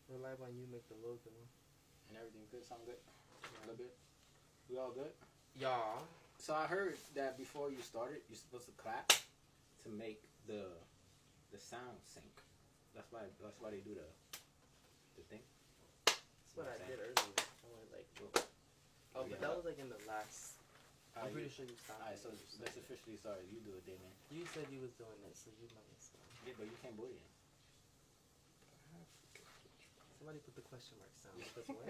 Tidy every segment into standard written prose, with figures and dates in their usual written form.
Rely on you make the logo. And everything good? Sound good? Look good? We all good? Y'all. So I heard that before you started, you're supposed to clap to make the sound sync. That's why they do the thing. That's what I did earlier. I went like, oh, but that was like in the last. I'm pretty sure you stopped. Alright, so let's officially start. You do it, Damien. You said you was doing it, so you might as well. Yeah, but you can't booty in. Somebody put the question mark sound. Because what?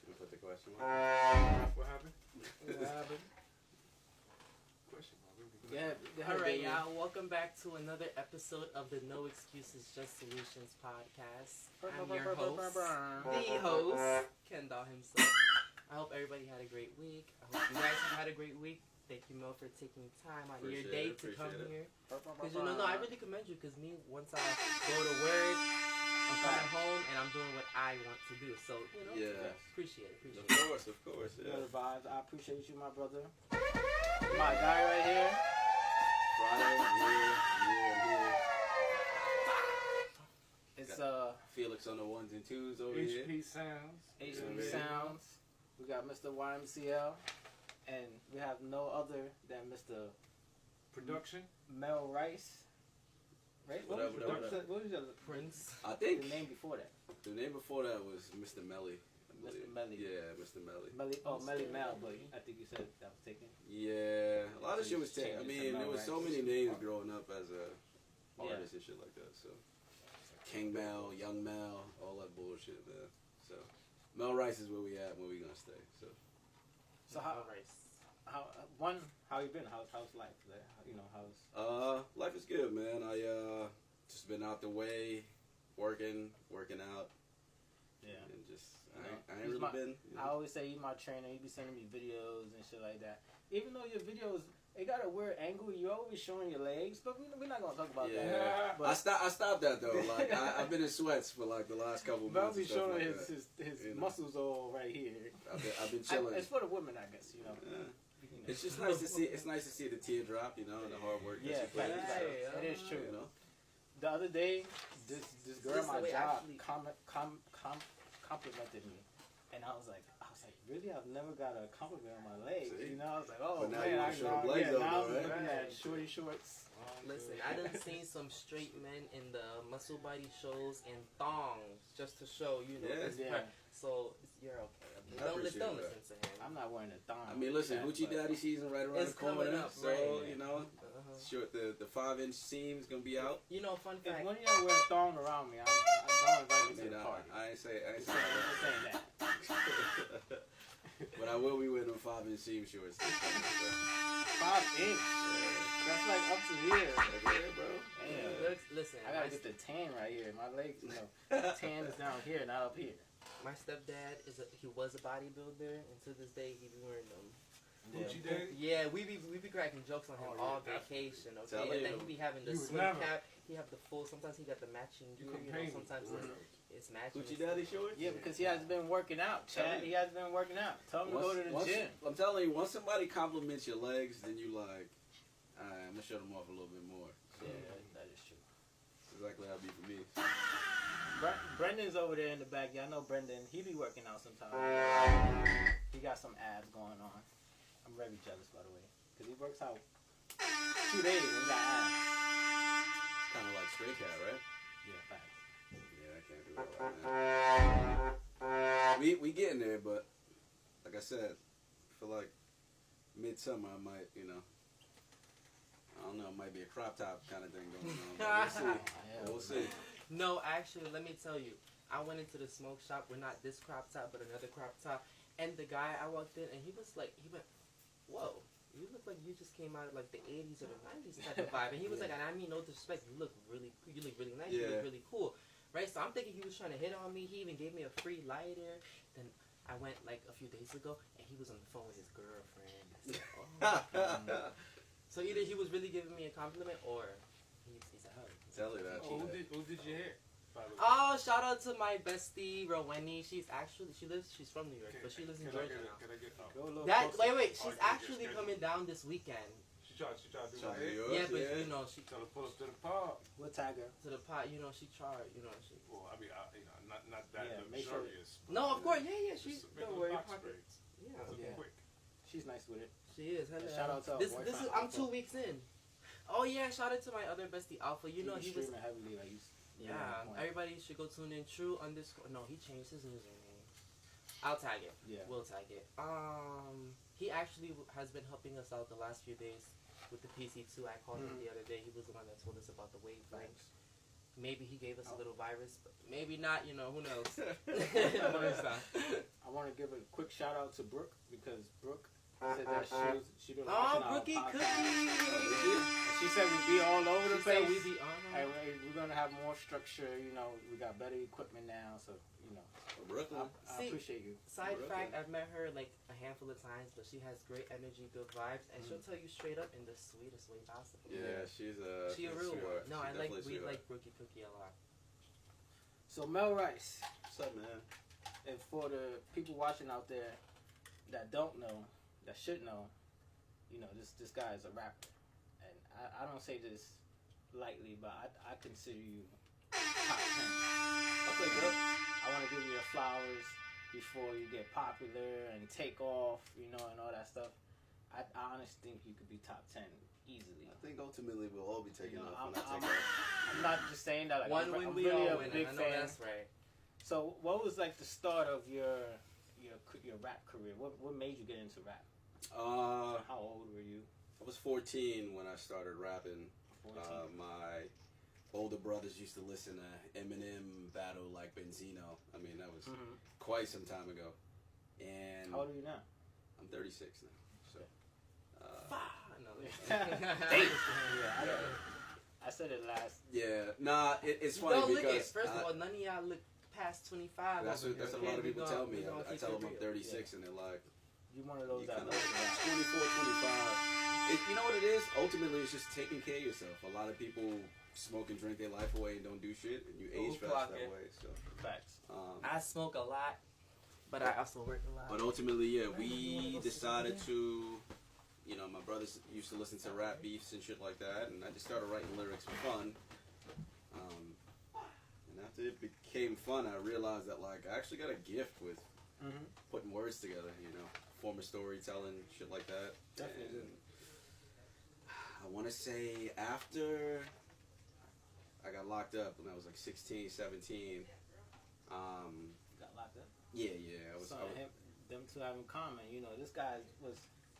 You put the question mark. What happened? What happened? Question mark. Yeah. Alright, y'all. Welcome back to another episode of the No Excuses, Just Solutions podcast. I'm your host, the host, Kendall himself. I hope everybody had a great week. I hope you guys have had a great week. Thank you, Mel, for taking time out of your day to come here. Because I really commend you. Because me, once I go to work, I'm coming home and I'm doing what I want to do. So appreciate it. Of course. Yeah. Good vibes. I appreciate you, my brother. My guy right here. Friday, here. It's Felix on the ones and twos over here. HP Sounds. HP Sounds. We got Mr. YMCL, and we have no other than Mr. Production. MelRice. Right? What was the Prince. I think the name before that? the name before that was Mr. Melly. Mr. Melly. Yeah, Mr. Melly. Melly Mel, but I think you said that was taken. Yeah, a lot of shit was taken. I mean, there was so many names Right. growing up as a artist and shit like that. So King Mel, Young Mel, all that bullshit, man. So MelRice is where we at, where we gonna stay. So how you been? How's life there? How's Life is good, man. I just been out the way, working out, and just I ain't really been. I always say he's my trainer. He be sending me videos and shit like that. Even though your videos, they got a weird angle. You're always showing your legs, but we're not gonna talk about that. But I stopped that though. Like I've been in sweats for like the last couple months. I'll be showing like his muscles all right here. I've been chilling. It's for the women, I guess. It's just nice to see. It's nice to see the teardrop, and the hard work. Yeah, that you put in. it is true. The other day, this girl at my job complimented me, and I was like, really? I've never got a compliment on my legs. See? I was like, oh But now man, you wanna show them legs though, now I'm right? looking at shorty shorts. Listen, I done seen some straight men in the muscle body shows and thongs just to show, this part. So you're okay. Don't listen to him. I'm not wearing a thong. I mean, listen, Hoochie Daddy season right around It's the corner, coming up, so right. short the 5-inch seam is gonna be out. Fun If fact. one of y'all wear a thong around me, I'm don't invite me to the party. I ain't saying I'm just saying that. but I will be wearing them 5-inch seam shorts. 5-inch. That's like up to here. Yeah, bro. Damn. Listen, I gotta get the tan right here. My legs, tan is down here, not up here. my stepdad he was a bodybuilder, and to this day he be wearing them. Hoochie Daddy? Yeah, we be cracking jokes on him all vacation, okay? And then he be having the swim cap. He have the full. Sometimes he got the matching gear. Sometimes it's matching. Hoochie Daddy shorts? Yeah, because he has been working out, Chad. He has been working out. Tell him to go to the gym. I'm telling you, once somebody compliments your legs, then you like, alright, I'm gonna show them off a little bit more. Yeah, that is true. That's exactly how it be for me. Brendan's over there in the back. Y'all know Brendan. He be working out sometimes. He got some abs going on. I'm very jealous, by the way, because he works out 2 days and he got abs. Kind of like Stray Cat, right? Yeah, facts. Yeah, I can't do that right now. We getting there, but like I said, I feel like midsummer I might, I don't know, it might be a crop top kind of thing going on. But we'll see. No, actually, let me tell you. I went into the smoke shop. We're not this crop top, but another crop top. And the guy, I walked in, and he went, whoa, you look like you just came out of like the 80s or the 90s type of vibe. And he was like, and I mean no disrespect, you look really nice, you look really cool. Right? So I'm thinking he was trying to hit on me. He even gave me a free lighter. Then I went like a few days ago, and he was on the phone with his girlfriend. I said, oh. So either he was really giving me a compliment, or he's a hug. Tell her that. Oh, who did you hit? Oh, shout out to my bestie Roweny. She's from New York, but she lives in Georgia now. Can I get Wait, she's actually coming down this weekend. She's tried to do Shout out to it. yours, Yeah, but you know she Tell her pull up to the pod. What Tiger? to the pot. You know she charged. You know she. Well, I mean, not that Yeah, make sure- luxurious. No, of course, yeah, she's Just don't regular worry, box pocket. braids. Yeah, Something Yeah. quick. She's nice with it. she is. Hello. Shout out to our this. boy This is. from I'm Alpha. 2 weeks in. Oh yeah, shout out to my other bestie Alpha. You know be he was. streaming heavily. Like Yeah, everybody should go tune in. True _ No, he changed his username. I'll tag it. Yeah. We'll tag it. He actually has been helping us out the last few days with the PC2. I called him the other day. He was the one that told us about the wave Thanks. Maybe he gave us a little virus, but maybe not. You know, who knows? I want to give a quick shout out to Brooke because Brooke said that she don't Oh, listen to our Brookie podcast. Cookie! And she said we'd be all over the She said place. we be on. Hey, we're gonna have more structure. You know, we got better equipment now, so you know, Brooklyn. I See, appreciate you. Side Brooklyn. fact, I've met her like a handful of times, but she has great energy, good vibes, and she'll tell you straight up in the sweetest way possible. Yeah, she's She a real sweetheart. one. No, She's I like definitely we a like Brookie Cookie a lot. So MelRice, What's up, man? and for the people watching out there that don't know, that should know, you know, this guy is a rapper, and I don't say this lightly, but I consider you top 10. Okay, good. I want to give you your flowers before you get popular and take off, you know, and all that stuff. I honestly think you could be top 10 easily. I think ultimately we'll all be taking You know, off when I I'm take off. not just saying that. Like, One I'm win, we really all a win. big I know fan. that's right. So, what was like the start of your rap career? What made you get into rap? How old were you? I was 14 when I started rapping. 14. My older brothers used to listen to Eminem battle like Benzino. I mean, that was quite some time ago. And How old are you now? I'm 36 now. So, No, Yeah, I said it last. yeah, nah, it's funny don't look because it. First of all, none of y'all look past 25. that's over what here, a okay? lot of We people gonna- tell me. we gonna I keep tell it them I'm real. 36, and they're like, You one of those you that kind of knows 24, 25. You know what it is? Ultimately, it's just taking care of yourself. A lot of people smoke and drink their life away and don't do shit, and you age fast clock that it. way. So, facts. I smoke a lot, but I also work a lot. but ultimately, yeah, we decided to, you know, my brothers used to listen to rap beefs and shit like that, and I just started writing lyrics for fun. And after it became fun, I realized that like I actually got a gift with putting words together, you know, form of storytelling, shit like that. Definitely. And I want to say after I got locked up when I was like 16, 17. Got locked up. Yeah, I was. So them two have in common. You know, this guy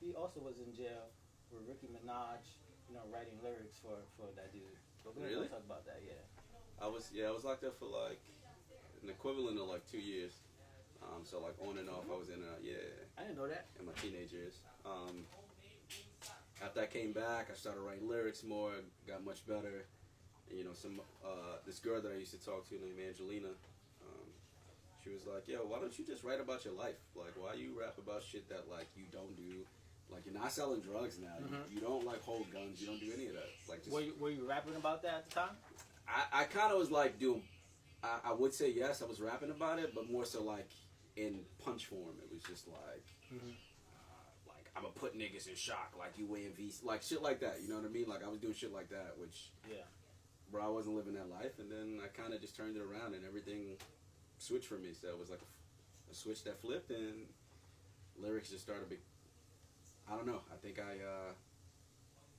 he also was in jail with Ricky Minaj. You know, writing lyrics for that dude. But we're Really? gonna talk about that. Yeah. I was locked up for like an equivalent of like 2 years. So like on and off, I was in and out. Yeah. I didn't know that. In my teenage years. After I came back, I started writing lyrics more, got much better. And, you know, this girl that I used to talk to named Angelina, she was like, yo, why don't you just write about your life? Like, why you rap about shit that, like, you don't do? Like, you're not selling drugs now. You don't, like, hold guns. You don't do any of that. Like, just, Were you rapping about that at the time? I kind of was, like, I would say yes, I was rapping about it, but more so, like, in punch form. It was just, like, like, I'm gonna put niggas in shock, like, you weigh in VC, like, shit like that, you know what I mean? Like, I was doing shit like that, which, Yeah. bro, I wasn't living that life, and then I kind of just turned it around, and everything switched for me, so it was like a switch that flipped, and lyrics just started I don't know, I think I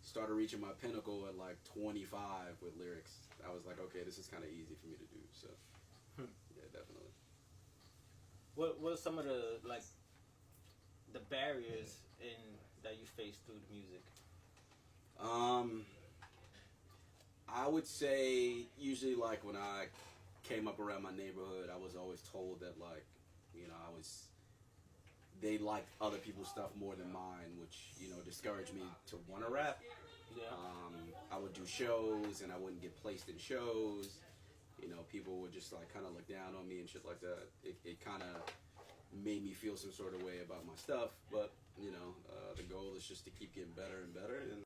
started reaching my pinnacle at like 25 with lyrics. I was like, okay, this is kind of easy for me to do, so yeah, definitely. What were some of the barriers that you faced through the music? I would say usually like when I came up around my neighborhood, I was always told that like, you know, they liked other people's stuff more than mine, which, you know, discouraged me to want to rap. Yeah. I would do shows and I wouldn't get placed in shows. You know, people would just like kind of look down on me and shit like that. It kind of made me feel some sort of way about my stuff, but you know, the goal is just to keep getting better and better. And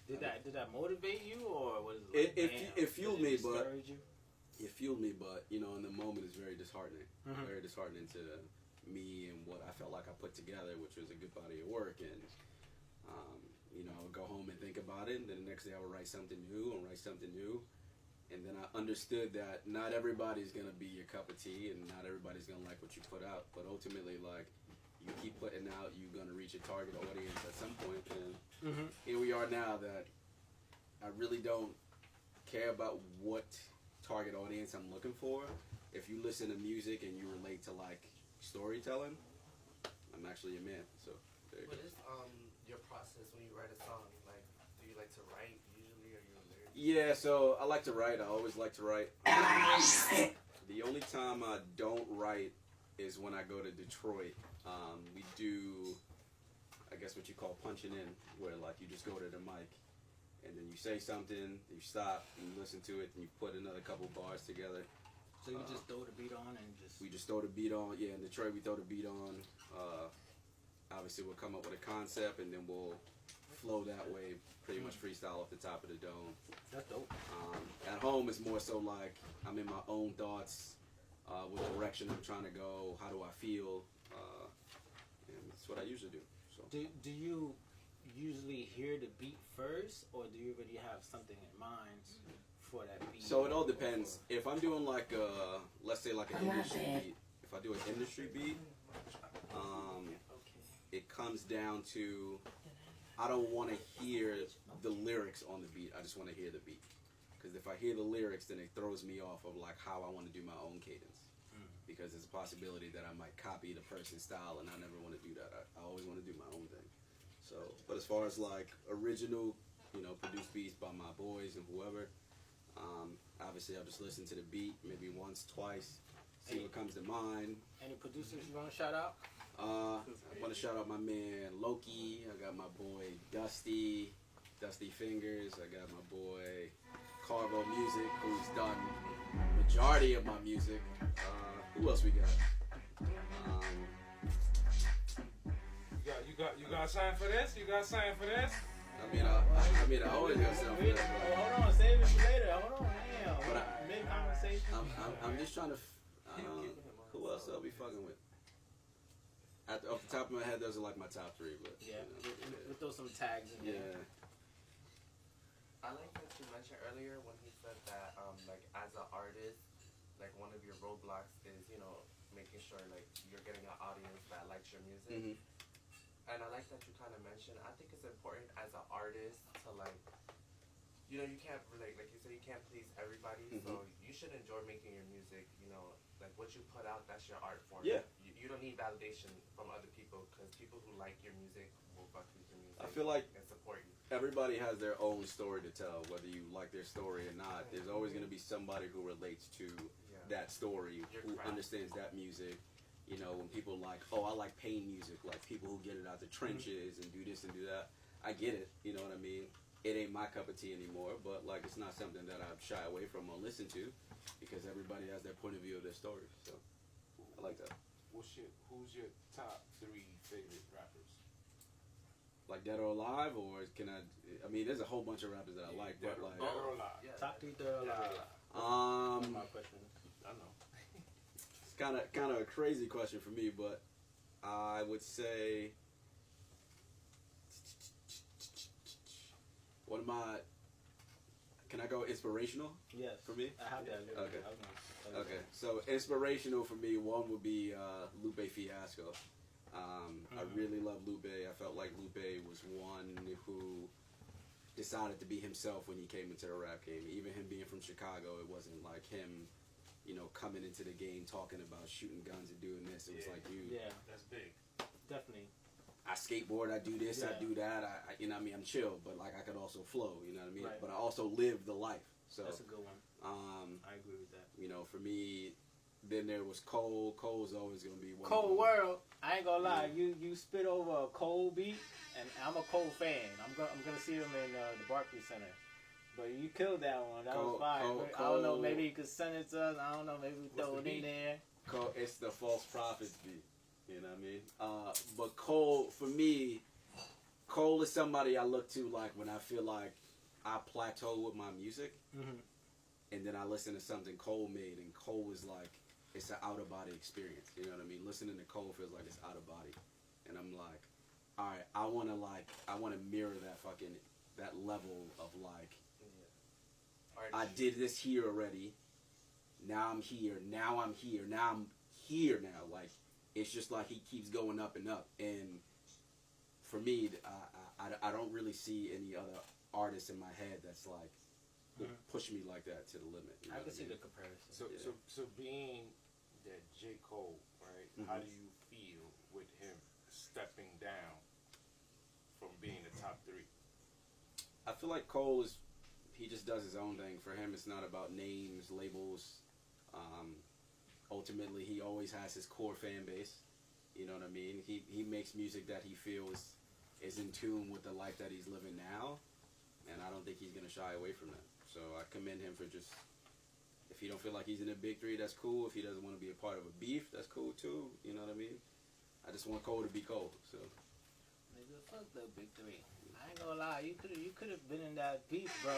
Did that motivate you, or was it like, it fueled me, but discourage you? it fueled me, but you know, in the moment, it's very disheartening. Mhm. Very disheartening to me and what I felt like I put together, which was a good body of work. And you know, I would go home and think about it, and then the next day I would write something new and write something new. And then I understood that not everybody's gonna be your cup of tea, and not everybody's gonna like what you put out. But ultimately, like, you keep putting out, you're gonna reach a target audience at some point. And here we are now that I really don't care about what target audience I'm looking for. If you listen to music and you relate to like storytelling, I'm actually a man. So there you What go. is your process when you write a song? Like, do you like to write usually, or you a lyric? Yeah, so I like to write. I always like to write. The only time I don't write is when I go to Detroit. We do, I guess, what you call punching in, where like you just go to the mic and then you say something, you stop, you listen to it, and you put another couple bars together. So you just throw the beat on and just. We just throw the beat on. Yeah, in Detroit we throw the beat on. Obviously we'll come up with a concept and then we'll flow that way, pretty much freestyle off the top of the dome. That's dope. At home it's more so like I'm in my own thoughts, what direction I'm trying to go, how do I feel, and that's what I usually do. So Do you usually hear the beat first, or do you already have something in mind for that beat? So it all depends. If I'm doing like a, let's say like an industry beat, if I do an industry beat, it comes down to, I don't want to hear the lyrics on the beat. I just want to hear the beat. Because if I hear the lyrics, then it throws me off of like how I want to do my own cadence. Because there's a possibility that I might copy the person's style, and I never want to do that. I always want to do my own thing. So, but as far as like original, you know, produced beats by my boys and whoever, obviously I'll just listen to the beat maybe once, twice, see what comes to mind. Any producers you want to shout out? I want to shout out my man Loki. I got my boy Dusty Fingers. I got my boy Carvo Music, who's done majority of my music. Who else we got? You got sign for this? You got sign for this? I always got something for that. Hold on, save it for later. Hold on, damn. But Mid conversation. I'm just trying to. Who else I'll be fucking with? Off the top of my head, those are like my top three. But Yeah, you know, we'll throw some tags in there. yeah. I like that you mentioned earlier when he said that, like, as an artist, like, one of your roadblocks is, you know, making sure, like, you're getting an audience that likes your music. And I like that you kind of mentioned, I think it's important as an artist to, like, you know, you can't, like you said, you can't please everybody, so you should enjoy making your music, you know, like, what you put out, that's your art form. Yeah. You don't need validation from other people, because people who like your music will fuck with your music. I feel like and support you. everybody has their own story to tell, whether you like their story or not. There's always going to be somebody who relates to that story, Your who craft. understands that music. You know, when people like, oh, I like pain music, like people who get it out the trenches and do this and do that. I get it, you know what I mean? It ain't my cup of tea anymore, but like it's not something that I shy away from or listen to, because everybody has their point of view of their story. So I like that. Who's your top 3 favorite rappers? Like Dead or Alive, or can I mean, there's a whole bunch of rappers that I like, but like, Dead or alive? Yeah. Top 3 third alive. um, My question. I know. it's kind of a crazy question for me, but I would say one of my. Can I go inspirational Yes. for me? I have that. Okay. I was gonna- Okay, so inspirational for me, one would be Lupe Fiasco. I really love Lupe. I felt like Lupe was one who decided to be himself when he came into the rap game. Even him being from Chicago, it wasn't like him, you know, coming into the game talking about shooting guns and doing this. It was like, dude, Yeah, That's big. definitely. I skateboard, I do this, I Yeah. do that. I you know what I mean, I'm chill, but like I could also flow, you know what I mean? Right. But I also live the life. So That's a good one. I agree with that. you know, for me, then there was Cole. Cole's always gonna be one. Cold of World. I ain't gonna lie. You spit over a Cole beat, and I'm a Cole fan. I'm gonna see him in the Barclays Center. But you killed that one. That was fire. But I don't know. Maybe you could send it to us. I don't know. Maybe we throw What's it the in beat? there. Cole, it's the False Prophets beat. You know what I mean? But Cole, for me, Cole is somebody I look to like when I feel like I plateau with my music, and then I listen to something Cole made, and Cole is like, it's an out of body experience. You know what I mean? Listening to Cole feels like it's out of body, and I'm like, all right, I want to mirror that level of like, I did this here already. Now I'm here. Now I'm here. Now I'm here now. Like, it's just like he keeps going up and up. And for me, I don't really see any other artists in my head that's like push me like that to the limit. You know I can what see mean? the comparison. So being that J. Cole, right? How do you feel with him stepping down from being the top three? I feel like Cole he just does his own thing. For him, it's not about names, labels. Ultimately, he always has his core fan base. You know what I mean? He makes music that he feels is in tune with the life that he's living now, and I don't think he's gonna shy away from that. So I commend him for just, if he don't feel like he's in the big three, that's cool. If he doesn't want to be a part of a beef, that's cool too. You know what I mean? I just want Cole to be Cole. So Nigga, fuck the big three. I ain't gonna lie, you could have been in that beef, bro.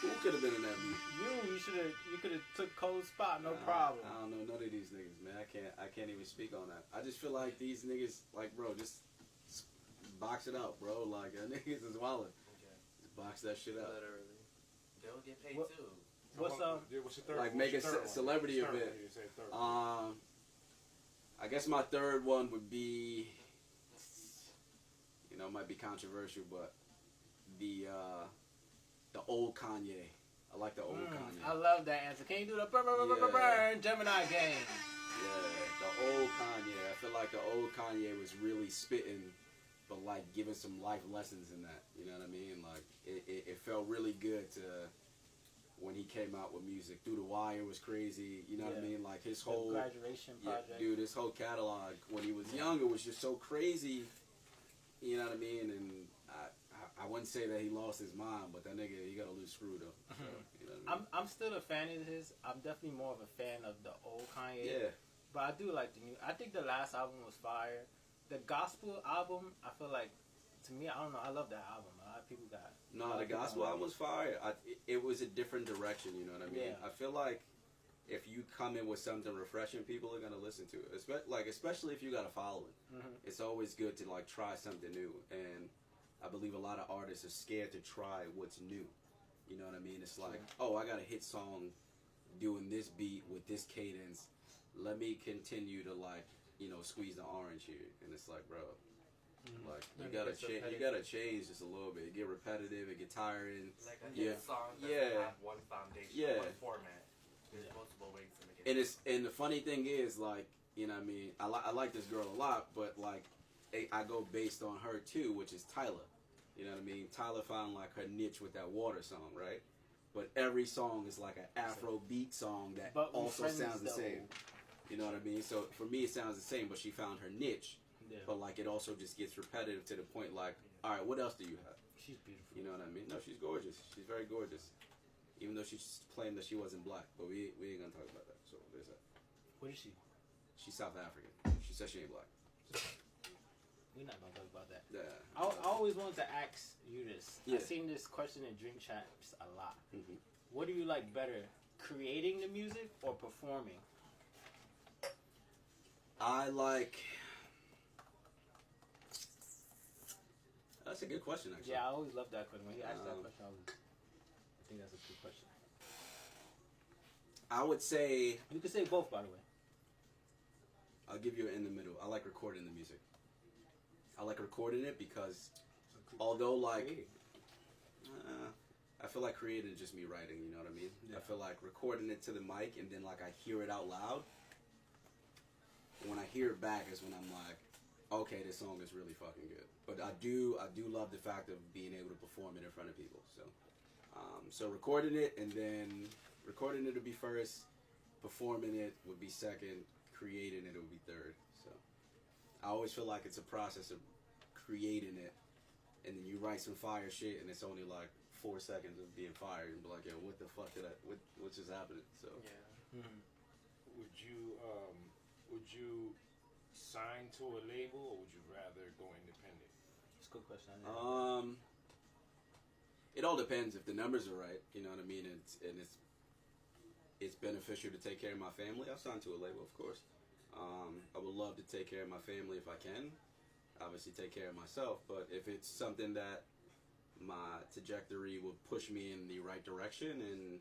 who could have been in that beef? You could have took Cole's spot, no problem. I don't know none of these niggas, man. I can't even speak on that. I just feel like these niggas, like, bro, just box it out, bro. Like, niggas is wildin'. Okay. Just box that shit out. Literally. They'll get paid What- too. What's What's your third? Like, what's make your a third one? celebrity Third of it. one, you say third one. I guess my third one would be, it might be controversial, but the old Kanye. I like the old Kanye. I love that answer. Can you do the burn Gemini game? Yeah, the old Kanye. I feel like the old Kanye was really spitting, but like giving some life lessons in that. You know what I mean? Like it felt really good to when he came out with music. Through the Wire was crazy. You know what I mean? Like his whole graduation project. dude, his whole catalog when he was younger was just so crazy. You know what I mean? And I wouldn't say that he lost his mind, but that nigga, he got a loose screw though. So, you know what I mean? I'm still a fan of his. I'm definitely more of a fan of the old Kanye. Yeah. But I do like the new. I think the last album was fire. The gospel album, I feel like, to me, I don't know. I love that album. A lot of people got. No, the gospel album was fire. It was a different direction, you know what I mean? Yeah. I feel like if you come in with something refreshing, people are gonna listen to it. Especially if you got a following. Mm-hmm. It's always good to like try something new, and I believe a lot of artists are scared to try what's new. You know what I mean? It's like, oh, I got a hit song doing this beat with this cadence. Let me continue to like, squeeze the orange here, and it's like, bro. Like you gotta change just a little bit. It get repetitive, it get tiring. Like a hit song doesn't have one foundation, one format. There's multiple ways to make it. And the funny thing is, like, you know what I mean? I like this girl a lot, but like I go based on her too, which is Tyler. You know what I mean? Tyler found like her niche with that Water song, right? But every song is like an Afro beat song that But also sounds the though. same. You know what I mean? So for me, it sounds the same, but she found her niche. Yeah. But like it also just gets repetitive to the point like, all right, what else do you have? She's beautiful. You know what I mean? No, she's gorgeous. She's very gorgeous. Even though she claimed that she wasn't black, but we ain't gonna talk about that. So there's that. What is she? She's South African. She said she ain't black. We're not gonna talk about that. Yeah. I always wanted to ask you this. Yeah. I've seen this question in drink chats a lot. Mhm. What do you like better, creating the music or performing? I like. That's a good question, actually. Yeah, I always love that question. When you ask that Um, question, I think that's a good question. I would say You can say both, by the way. I'll give you an in the middle. I like recording the music. I like recording it because although like Creating. I feel like creating is just me writing. You know what I mean? Yeah. I feel like recording it to the mic and then like I hear it out loud. When I hear it back is when I'm like, okay, this song is really fucking good. But I do love the fact of being able to perform it in front of people. So recording it and then recording it would be first, performing it would be second, creating it would be third. So I always feel like it's a process of creating it, and then you write some fire shit, and it's only like 4 seconds of being fired, and be like, yo, what the fuck what just happened? So Yeah. Mm-hmm. Would you sign to a label, or would you rather go independent? It's a good question. I know. It all depends if the numbers are right. You know what I mean? It's beneficial to take care of my family. I'll sign to a label, of course. I would love to take care of my family if I can, obviously take care of myself. But if it's something that my trajectory will push me in the right direction, and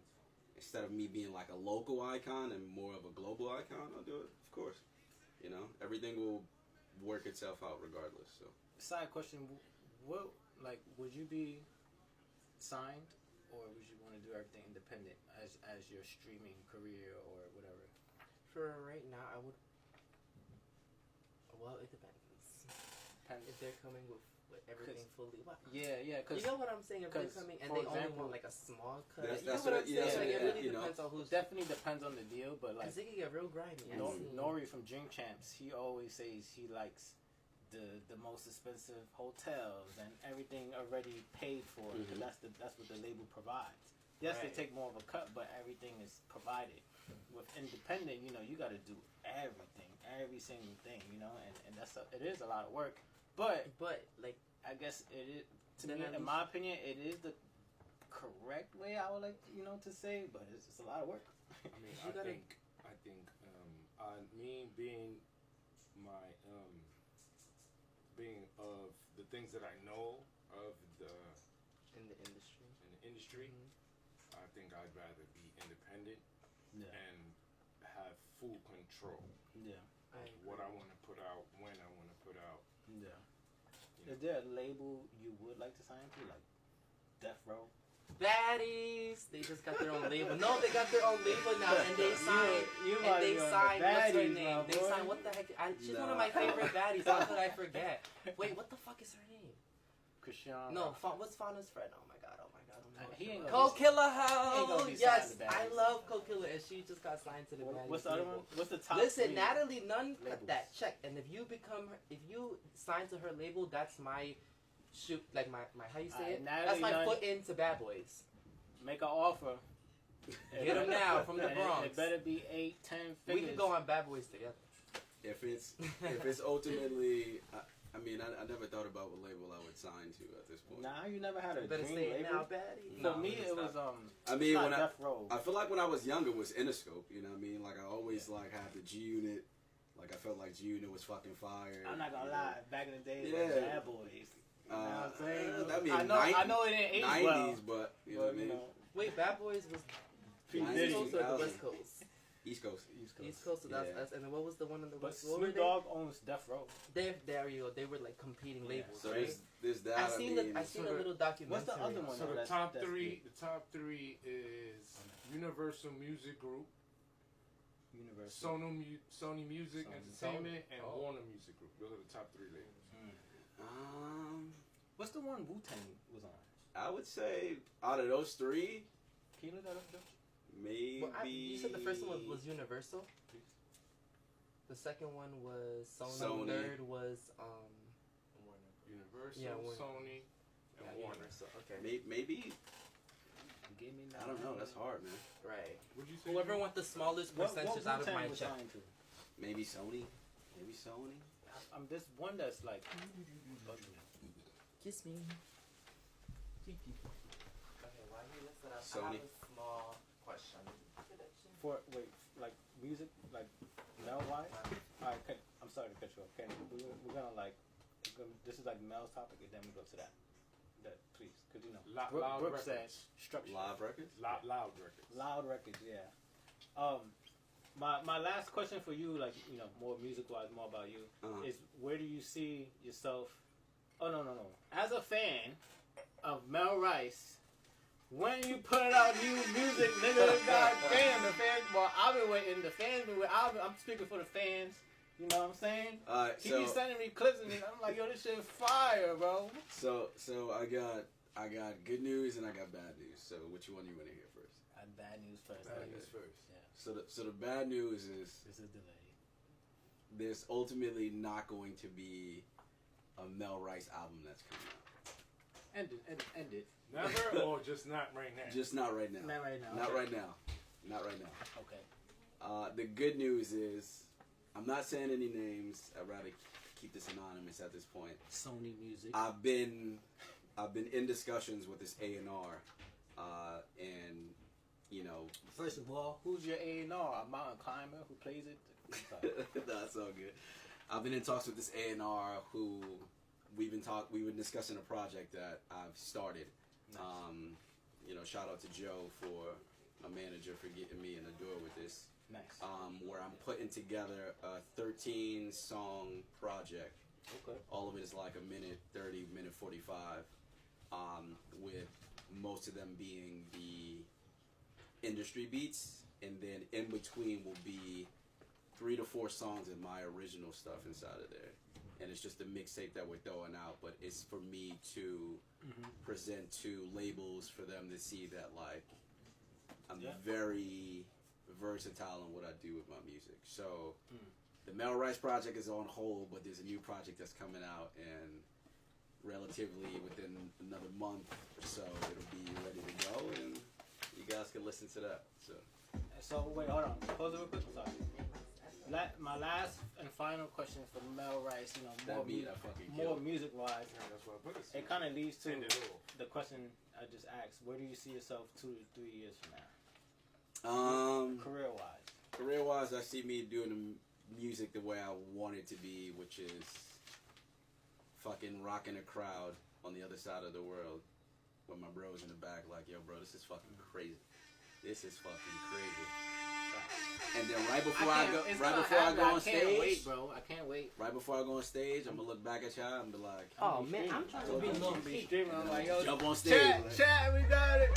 instead of me being like a local icon and more of a global icon, I'll do it. Of course, you know, everything will work itself out regardless. So, Side question: what, like, would you be signed, or would you want to do everything independent as your streaming career or whatever? For right now, I would. Well, it depends. If they're coming with everything fully, what? Yeah, because You know what I'm saying? If they're 'cause, coming and for they only example, want like a small cut, That's- you know that's what what I'm it- saying? yeah, Like it yeah, really you know. depends on who's. definitely depends on the deal, but like Cause it can get real grimy. I see. Nori from Dream Champs, he always says he likes the most expensive hotels and everything already paid for. Mhm. That's what the label provides. Yes, Right. they take more of a cut, but everything is provided. With independent, you know, you got to do everything, every single thing, you know, and it is a lot of work. But But like, I guess it is, to Then me, at in least- my opinion, it is the correct way I would like, you know, to say, but it's just a lot of work. I mean, You gotta- I think, me being my, being of the things that I know of in the industry. in the industry, Mhm. I think I'd rather be independent Yeah. and have full control Yeah. of what I want to put out, when I want to put out. Yeah. You know. Is there a label you would like to sign to, like Death Row? Baddies, they just got their own label. No, they got their own label now, and they signed. You And might they be on the signed. What's her baddies, name? my They boy. signed. What the heck? She's one Nah. of my favorite baddies. How could I forget? Wait, what the fuck is her name? Christian. No, what's Fauna's friend? Oh my god. Oh my god. Oh my He ain't god. gonna Cole be- Killer he ain't gonna Ho. be Yes, signed to I baddies. love Cole Killer, and she just got signed to the baddies. What's the other label. one? What's the top? Listen, three? Natalie Nunn cut labels. that check, and if you sign to her label, that's my shoot, like my how you say Alright, it? Natalie That's my Nunn. foot into Bad Boys. Make an offer. Get 'em now from the And Bronx. It better be 8, 10 We figures. could go on Bad Boys together. if it's ultimately, I mean, I never thought about what label I would sign to at this point. Nah, you never had a You better dream say it label. now, Baddie. For No, me, it's it was not. I mean, not when Death Row. I feel like when I was younger was Interscope, you know what I mean? Like I always like had the G Unit, like I felt like G Unit was fucking fire. I'm not gonna you lie. Back in the days, Yeah. like Bad Boys. You know what I'm saying? I mean, I know it didn't age 90s, well. but you know what I mean? Wait, Bad Boys was P. East Diddy. Coast or the 2000. West Coast? East Coast. East Coast. So that's, Yeah. and then what was the one on the But West? What were Snoop they? Dogg owns Death Row. There you go. They were like competing labels, So right? there's that. I seen mean, I seen so a the- little documentary. What's the other one? So the that's- top that's three, big. the top three is Universal Music Group, Universal. Sony Music Sony. Entertainment, and Oh. Warner Music Group. Those are the top three labels. What's the one Wu-Tang was on? I would say out of those three, Can you look that up, Joe? maybe. Well, you said the first one was Universal. The second one was Sony. Sony. Third was Universal, Yeah, Warner. Sony, and yeah, Warner. Universal. Okay, Maybe. Give me I don't know. That's hard, man. right. What'd you say? Whoever want the smallest percentage out of Wu-Tang my was check. signed to? Maybe Sony. Maybe Sony. This one that's like. Kiss me. Okay, while you listen up, I Sony. have a small question. For like music, like Mel White. Alright, I'm sorry to cut you off. Okay, we're gonna like. This is like Mel's topic, and then we go to that. That please, because you know. Loud Brooke Records. said structure. Live records. Loud Records. Loud records, yeah. My last question for you, like you know, more music wise, more about you, is where do you see yourself? Oh no. As a fan of MelRice, when you put out new music, nigga, god damn, the fans. Well, I've been waiting. The fans been waiting. I'm speaking for the fans. You know what I'm saying? He be sending me clips and I'm like, yo, this shit fire, bro. So I got good news and I got bad news. So which one you want to hear first? Bad news first. Bad news first. Yeah, So the bad news is there's a delay. there's ultimately not going to be a MelRice album that's coming out. End it. Never or just not right now? Just not right now. Not right now. Not okay. right now. Not right now. Okay. The good news is I'm not saying any names. I'd rather keep this anonymous at this point. Sony Music. I've been in discussions with this A&R, and you know. First of all, who's your A&R? A mountain climber who plays it? That's all good. I've been in talks with this A&R who we've been discussing a project that I've started. Nice. You know, shout out to Joe, for my manager, for getting me in the door with this. Nice. Where I'm putting together a 13-song project. Okay. All of it is like a minute 30, minute 45, with most of them being the industry beats, and then in between will be 3 to 4 songs of my original stuff inside of there. And it's just a mixtape that we're throwing out, but it's for me to present to labels, for them to see that, like, I'm very versatile in what I do with my music. So the MelRice project is on hold, but there's a new project that's coming out, and relatively within another month or so, it'll be ready to go, and you guys can listen to that. So wait, hold on. Pause it real quick. Sorry. My last and final question for MelRice, you know, That beat I fucking more killed. music wise, Yeah, that's what I put it. it kind of leads to Send it over. the question I just asked. Where do you see yourself 2 to 3 years from now, career wise? Career-wise, I see me doing the music the way I want it to be, which is fucking rocking a crowd on the other side of the world, with my bros in the back, like, yo, bro, this is fucking crazy. This is fucking crazy. And then right before I go on stage, I can't wait, bro. I can't wait. right before I go on stage, I'm gonna look back at y'all and be like, Oh man, I'm trying to be I'm low gonna be key. streaming. I'm like, yo, jump on stage. chat, we got it,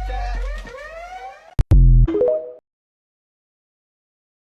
chat.